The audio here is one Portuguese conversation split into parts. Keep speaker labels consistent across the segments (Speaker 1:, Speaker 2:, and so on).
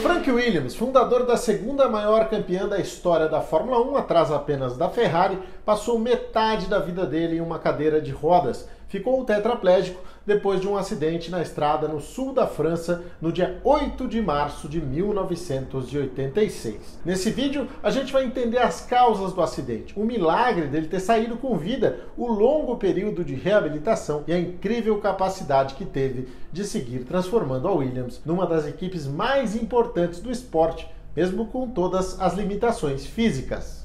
Speaker 1: Frank Williams, fundador da segunda maior campeã da história da Fórmula 1, atrás apenas da Ferrari, passou metade da vida dele em uma cadeira de rodas. Ficou tetraplégico depois de um acidente na estrada no sul da França no dia 8 de março de 1986. Nesse vídeo, a gente vai entender as causas do acidente, o milagre dele ter saído com vida, o longo período de reabilitação e a incrível capacidade que teve de seguir transformando a Williams numa das equipes mais importantes do esporte, mesmo com todas as limitações físicas.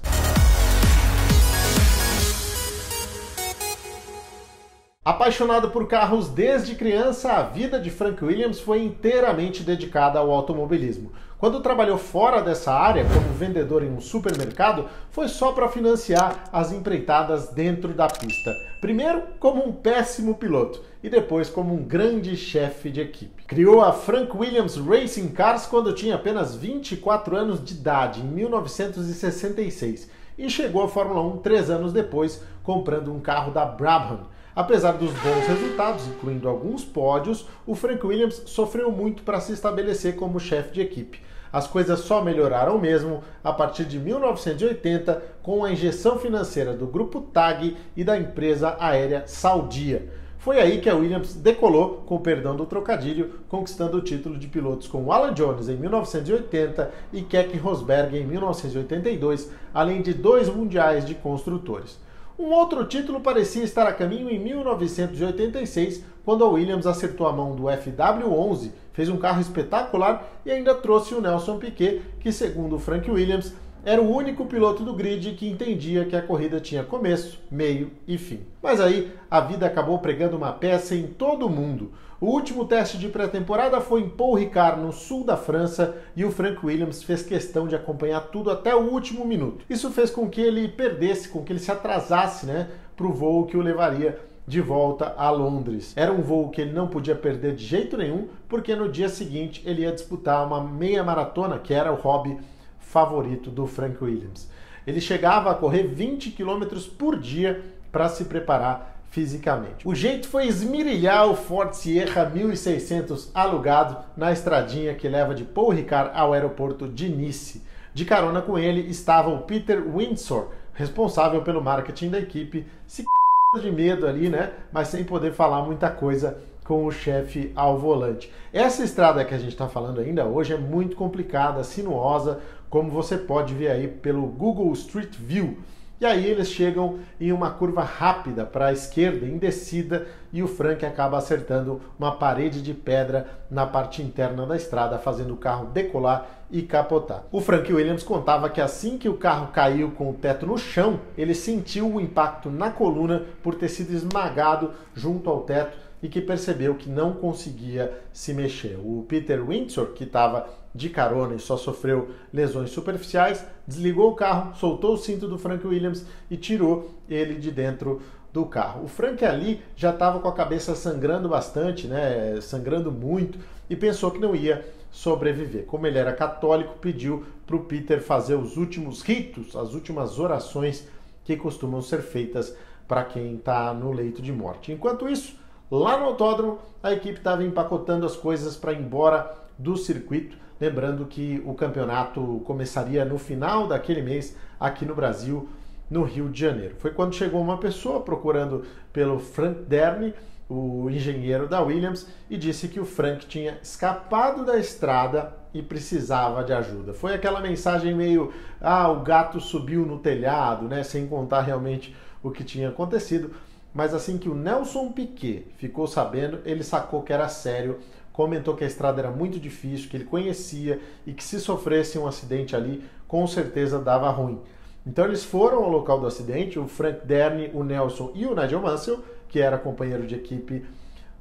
Speaker 1: Apaixonado por carros desde criança, a vida de Frank Williams foi inteiramente dedicada ao automobilismo. Quando trabalhou fora dessa área, como vendedor em um supermercado, foi só para financiar as empreitadas dentro da pista. Primeiro como um péssimo piloto e depois como um grande chefe de equipe. Criou a Frank Williams Racing Cars quando tinha apenas 24 anos de idade, em 1966, e chegou à Fórmula 1 3 anos depois, comprando um carro da Brabham. Apesar dos bons resultados, incluindo alguns pódios, o Frank Williams sofreu muito para se estabelecer como chefe de equipe. As coisas só melhoraram mesmo a partir de 1980 com a injeção financeira do grupo TAG e da empresa aérea Saudia. Foi aí que a Williams decolou, com o perdão do trocadilho, conquistando o título de pilotos com Alan Jones em 1980 e Keke Rosberg em 1982, além de 2 mundiais de construtores. Um outro título parecia estar a caminho em 1986, quando a Williams acertou a mão do FW11, fez um carro espetacular e ainda trouxe o Nelson Piquet, que, segundo o Frank Williams, era o único piloto do grid que entendia que a corrida tinha começo, meio e fim. Mas aí a vida acabou pregando uma peça em todo o mundo. O último teste de pré-temporada foi em Paul Ricard, no sul da França, e o Frank Williams fez questão de acompanhar tudo até o último minuto. Isso fez com que ele perdesse, com que ele se atrasasse, para o voo que o levaria de volta a Londres. Era um voo que ele não podia perder de jeito nenhum, porque no dia seguinte ele ia disputar uma meia maratona, que era o hobby favorito do Frank Williams. Ele chegava a correr 20 km por dia para se preparar fisicamente. O jeito foi esmirilhar o Ford Sierra 1600 alugado na estradinha que leva de Paul Ricard ao aeroporto de Nice. De carona com ele estava o Peter Windsor, responsável pelo marketing da equipe, se de medo ali, mas sem poder falar muita coisa com o chefe ao volante. Essa estrada que a gente está falando ainda hoje é muito complicada, sinuosa, como você pode ver aí pelo Google Street View. E aí eles chegam em uma curva rápida para a esquerda, em descida, e o Frank acaba acertando uma parede de pedra na parte interna da estrada, fazendo o carro decolar e capotar. O Frank Williams contava que assim que o carro caiu com o teto no chão, ele sentiu o impacto na coluna por ter sido esmagado junto ao teto e que percebeu que não conseguia se mexer. O Peter Windsor, que estava de carona e só sofreu lesões superficiais, desligou o carro, soltou o cinto do Frank Williams e tirou ele de dentro do carro. O Frank ali já estava com a cabeça sangrando bastante, sangrando muito, e pensou que não ia sobreviver. Como ele era católico, pediu para o Peter fazer os últimos ritos, as últimas orações que costumam ser feitas para quem está no leito de morte. Enquanto isso, lá no autódromo, a equipe estava empacotando as coisas para ir embora do circuito, lembrando que o campeonato começaria no final daquele mês aqui no Brasil, no Rio de Janeiro. Foi quando chegou uma pessoa procurando pelo Frank Derny, o engenheiro da Williams, e disse que o Frank tinha escapado da estrada e precisava de ajuda. Foi aquela mensagem meio, o gato subiu no telhado, sem contar realmente o que tinha acontecido. Mas assim que o Nelson Piquet ficou sabendo, ele sacou que era sério, comentou que a estrada era muito difícil, que ele conhecia e que se sofresse um acidente ali, com certeza dava ruim. Então eles foram ao local do acidente, o Frank Derny, o Nelson e o Nigel Mansell, que era companheiro de equipe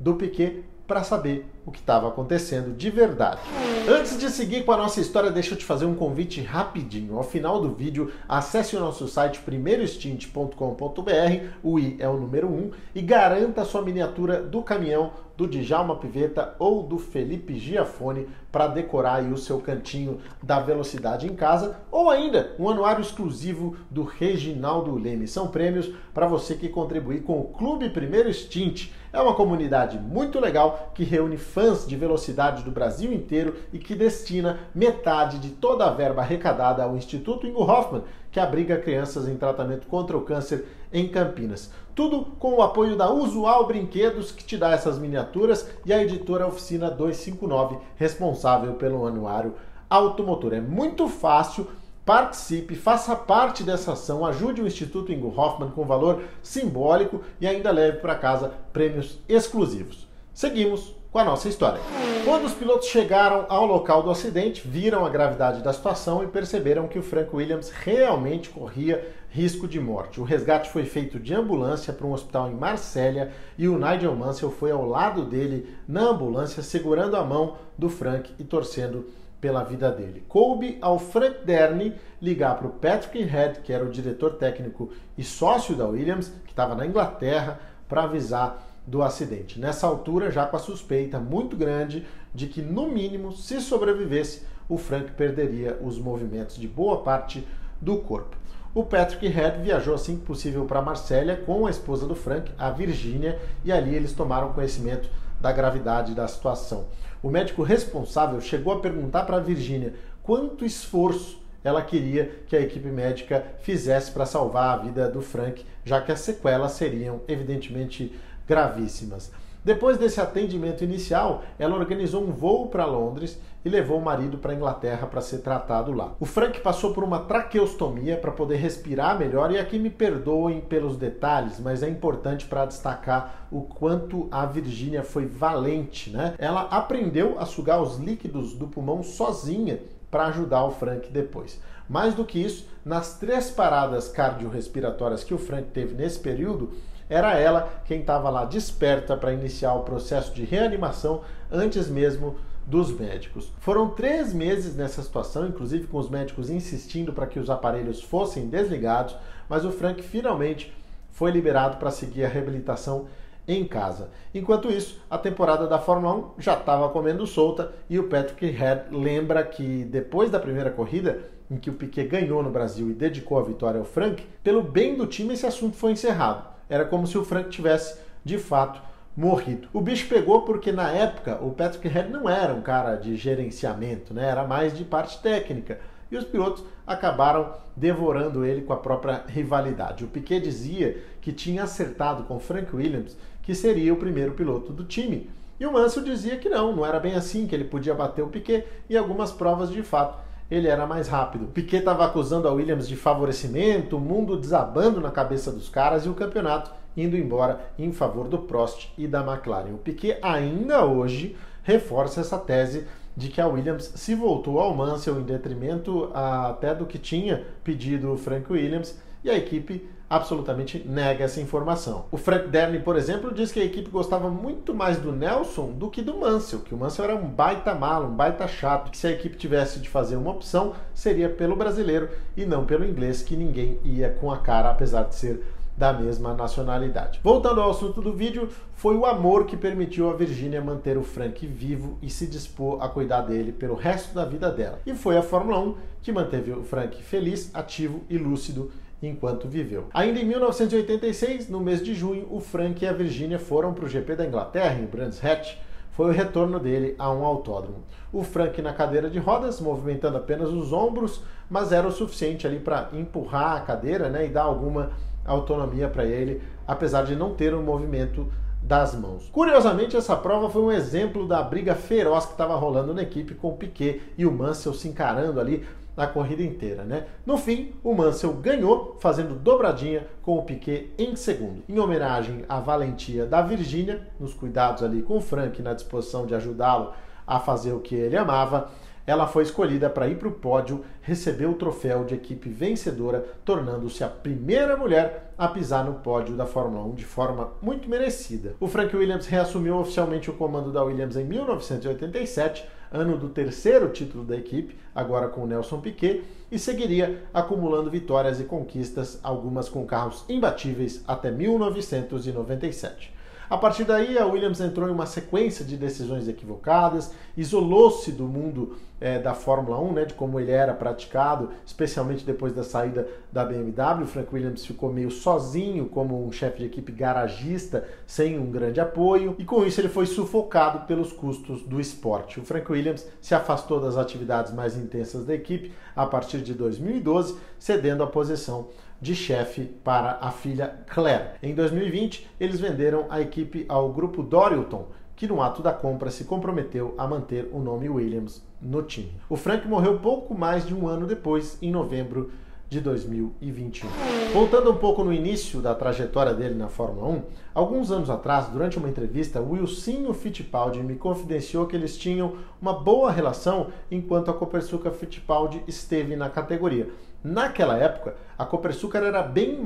Speaker 1: do Piquet, para saber o que estava acontecendo de verdade. Antes de seguir com a nossa história, deixa eu te fazer um convite rapidinho. Ao final do vídeo, acesse o nosso site primeirostint.com.br, o I é o número 1, e garanta a sua miniatura do caminhão do Djalma Pivetta ou do Felipe Giafone para decorar aí o seu cantinho da velocidade em casa, ou ainda um anuário exclusivo do Reginaldo Leme. São prêmios para você que contribuir com o Clube Primeiro Stint. É uma comunidade muito legal que reúne fãs de velocidade do Brasil inteiro e que destina metade de toda a verba arrecadada ao Instituto Ingo Hoffmann, que abriga crianças em tratamento contra o câncer em Campinas. Tudo com o apoio da Usual Brinquedos, que te dá essas miniaturas, e a editora Oficina 259, responsável pelo anuário automotor. É muito fácil. Participe, faça parte dessa ação, ajude o Instituto Ingo Hoffmann com valor simbólico e ainda leve para casa prêmios exclusivos. Seguimos com a nossa história. Quando os pilotos chegaram ao local do acidente, viram a gravidade da situação e perceberam que o Frank Williams realmente corria risco de morte. O resgate foi feito de ambulância para um hospital em Marsella e o Nigel Mansell foi ao lado dele na ambulância, segurando a mão do Frank e torcendo pela vida dele. Coube ao Frank Derny ligar para o Patrick Head, que era o diretor técnico e sócio da Williams, que estava na Inglaterra, para avisar do acidente. Nessa altura, já com a suspeita muito grande de que, no mínimo, se sobrevivesse, o Frank perderia os movimentos de boa parte do corpo. O Patrick Head viajou assim que possível para Marsella com a esposa do Frank, a Virginia, e ali eles tomaram conhecimento da gravidade da situação. O médico responsável chegou a perguntar para a Virginia quanto esforço ela queria que a equipe médica fizesse para salvar a vida do Frank, já que as sequelas seriam evidentemente gravíssimas. Depois desse atendimento inicial, ela organizou um voo para Londres e levou o marido para a Inglaterra para ser tratado lá. O Frank passou por uma traqueostomia para poder respirar melhor, e aqui me perdoem pelos detalhes, mas é importante para destacar o quanto a Virginia foi valente, né? Ela aprendeu a sugar os líquidos do pulmão sozinha para ajudar o Frank depois. Mais do que isso, nas 3 paradas cardiorrespiratórias que o Frank teve nesse período, era ela quem estava lá desperta para iniciar o processo de reanimação antes mesmo dos médicos. Foram 3 meses nessa situação, inclusive com os médicos insistindo para que os aparelhos fossem desligados, mas o Frank finalmente foi liberado para seguir a reabilitação em casa. Enquanto isso, a temporada da Fórmula 1 já estava comendo solta e o Patrick Head lembra que depois da primeira corrida, em que o Piquet ganhou no Brasil e dedicou a vitória ao Frank, pelo bem do time esse assunto foi encerrado. Era como se o Frank tivesse, de fato, morrido. O bicho pegou porque, na época, o Patrick Head não era um cara de gerenciamento, né? Era mais de parte técnica. E os pilotos acabaram devorando ele com a própria rivalidade. O Piquet dizia que tinha acertado com Frank Williams que seria o primeiro piloto do time. E o Mansell dizia que não era bem assim, que ele podia bater o Piquet, e algumas provas, de fato, ele era mais rápido. Piquet estava acusando a Williams de favorecimento, o mundo desabando na cabeça dos caras e o campeonato indo embora em favor do Prost e da McLaren. O Piquet ainda hoje reforça essa tese de que a Williams se voltou ao Mansell em detrimento até do que tinha pedido o Frank Williams, e a equipe absolutamente nega essa informação. O Frank Derny, por exemplo, diz que a equipe gostava muito mais do Nelson do que do Mansell, que o Mansell era um baita malo, um baita chato, que se a equipe tivesse de fazer uma opção, seria pelo brasileiro e não pelo inglês, que ninguém ia com a cara, apesar de ser da mesma nacionalidade. Voltando ao assunto do vídeo, foi o amor que permitiu a Virginia manter o Frank vivo e se dispor a cuidar dele pelo resto da vida dela. E foi a Fórmula 1 que manteve o Frank feliz, ativo e lúcido enquanto viveu. Ainda em 1986, no mês de junho, o Frank e a Virginia foram para o GP da Inglaterra, em Brands Hatch. Foi o retorno dele a um autódromo. O Frank na cadeira de rodas, movimentando apenas os ombros, mas era o suficiente ali para empurrar a cadeira, né, e dar alguma autonomia para ele, apesar de não ter o movimento das mãos. Curiosamente, essa prova foi um exemplo da briga feroz que estava rolando na equipe, com o Piquet e o Mansell se encarando ali na corrida inteira, né? No fim, o Mansell ganhou, fazendo dobradinha com o Piquet em segundo. Em homenagem à valentia da Virginia, nos cuidados ali com o Frank, na disposição de ajudá-lo a fazer o que ele amava, ela foi escolhida para ir para o pódio, receber o troféu de equipe vencedora, tornando-se a primeira mulher a pisar no pódio da Fórmula 1 de forma muito merecida. O Frank Williams reassumiu oficialmente o comando da Williams em 1987, ano do 3º título da equipe, agora com o Nelson Piquet, e seguiria acumulando vitórias e conquistas, algumas com carros imbatíveis, até 1997. A partir daí, a Williams entrou em uma sequência de decisões equivocadas, isolou-se do mundo da Fórmula 1, né, de como ele era praticado, especialmente depois da saída da BMW. O Frank Williams ficou meio sozinho como um chefe de equipe garagista, sem um grande apoio, e com isso ele foi sufocado pelos custos do esporte. O Frank Williams se afastou das atividades mais intensas da equipe a partir de 2012, cedendo a posição de chefe para a filha Claire. Em 2020, eles venderam a equipe ao grupo Dorilton, que no ato da compra se comprometeu a manter o nome Williams no time. O Frank morreu pouco mais de um ano depois, em novembro de 2021. Voltando um pouco no início da trajetória dele na Fórmula 1, alguns anos atrás, durante uma entrevista, Wilsinho Fittipaldi me confidenciou que eles tinham uma boa relação enquanto a Copersucar Fittipaldi esteve na categoria. Naquela época, a Copersucar era bem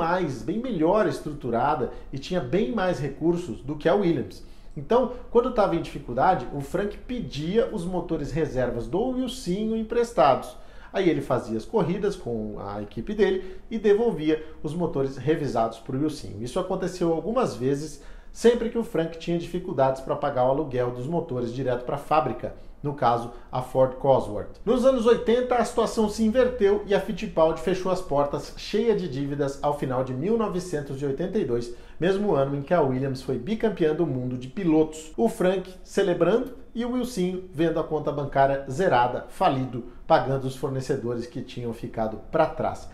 Speaker 1: melhor estruturada e tinha bem mais recursos do que a Williams. Então, quando estava em dificuldade, o Frank pedia os motores reservas do Wilsinho emprestados. Aí ele fazia as corridas com a equipe dele e devolvia os motores revisados para o Wilsinho. Isso aconteceu algumas vezes, sempre que o Frank tinha dificuldades para pagar o aluguel dos motores direto para a fábrica, no caso, a Ford Cosworth. Nos anos 80, a situação se inverteu e a Fittipaldi fechou as portas cheia de dívidas ao final de 1982, mesmo ano em que a Williams foi bicampeã do mundo de pilotos. O Frank celebrando e o Wilsinho vendo a conta bancária zerada, falido, pagando os fornecedores que tinham ficado para trás.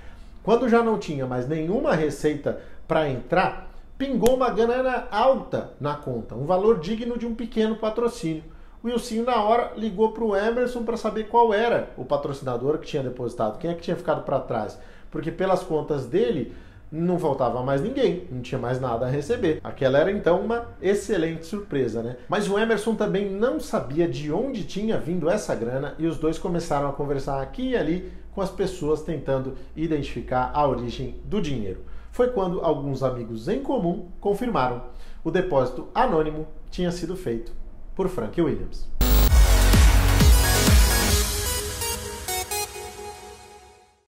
Speaker 1: Quando já não tinha mais nenhuma receita para entrar, pingou uma grana alta na conta, um valor digno de um pequeno patrocínio. O Wilsinho, na hora, ligou para o Emerson para saber qual era o patrocinador que tinha depositado, quem é que tinha ficado para trás. Porque pelas contas dele, não faltava mais ninguém, não tinha mais nada a receber. Aquela era, então, uma excelente surpresa, né? Mas o Emerson também não sabia de onde tinha vindo essa grana e os dois começaram a conversar aqui e ali com as pessoas tentando identificar a origem do dinheiro. Foi quando alguns amigos em comum confirmaram: o depósito anônimo tinha sido feito por Frank Williams.